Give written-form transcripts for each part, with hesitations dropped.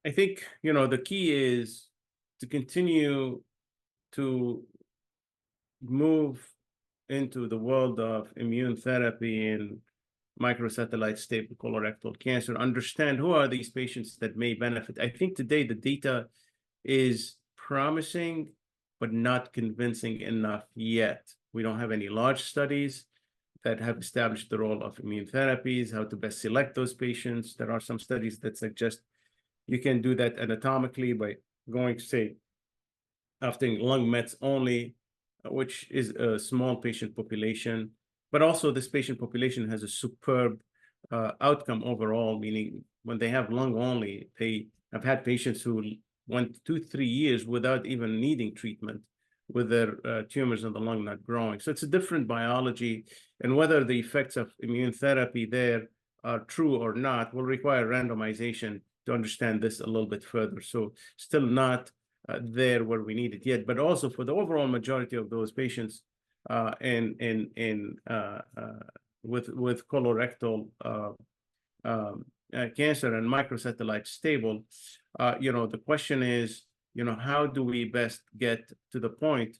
I think, the key is to continue to move into the world of immune therapy and microsatellite stable colorectal cancer, understand who are these patients that may benefit. I think today the data is promising, but not convincing enough yet. We don't have any large studies that have established the role of immune therapies, how to best select those patients. There are some studies that suggest you can do that anatomically by going, say, after lung mets only, which is a small patient population. But also this patient population has a superb outcome overall, meaning when they have lung only, I've had patients who went 2-3 years without even needing treatment with their tumors in the lung not growing. So it's a different biology, and whether the effects of immune therapy there are true or not will require randomization to understand this a little bit further. So still not there where we need it yet, but also for the overall majority of those patients with colorectal cancer and microsatellite stable, the question is, how do we best get to the point,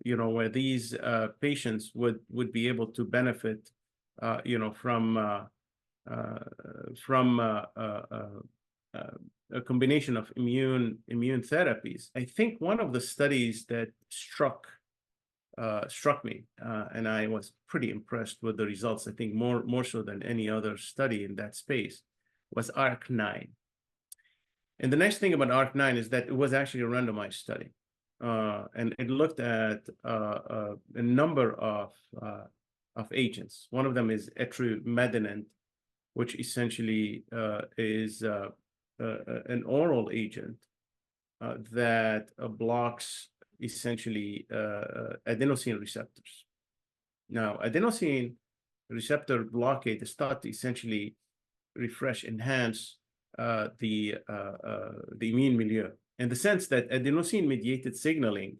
where these patients would be able to benefit, from a combination of immune therapies. I think one of the studies that struck me, and I was pretty impressed with the results, I think more so than any other study in that space, was ARC-9. And the nice thing about ARC-9 is that it was actually a randomized study, and it looked at a number of agents. One of them is etrimedenant, which essentially is an oral agent that blocks essentially adenosine receptors. Now, adenosine receptor blockade is thought to essentially enhance the immune milieu, in the sense that adenosine-mediated signaling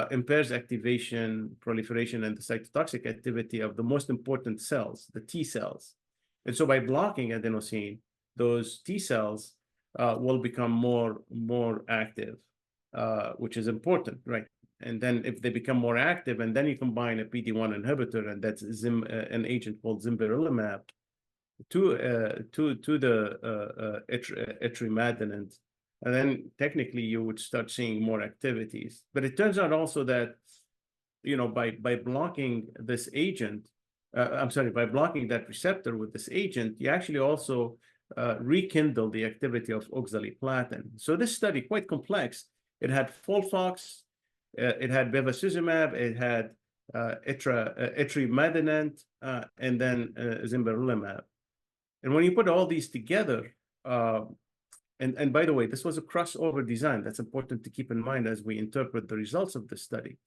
impairs activation, proliferation, and the cytotoxic activity of the most important cells, the T cells. And so by blocking adenosine, those T cells will become more active, which is important, right? And then if they become more active, and then you combine a PD-1 inhibitor, and that's an agent called zimberelimab, to the etrimedenant, and then technically you would start seeing more activities. But it turns out also that, by blocking this agent, by blocking that receptor with this agent, you actually also rekindle the activity of oxaliplatin. So this study, quite complex, it had FOLFOX, it had bevacizumab, it had etrimedenant, and then zimberelimab. And when you put all these together, and by the way, this was a crossover design. That's important to keep in mind as we interpret the results of the study.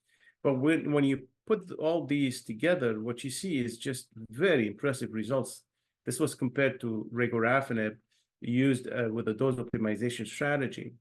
But when you put all these together, what you see is just very impressive results. This was compared to regorafenib used with a dose optimization strategy.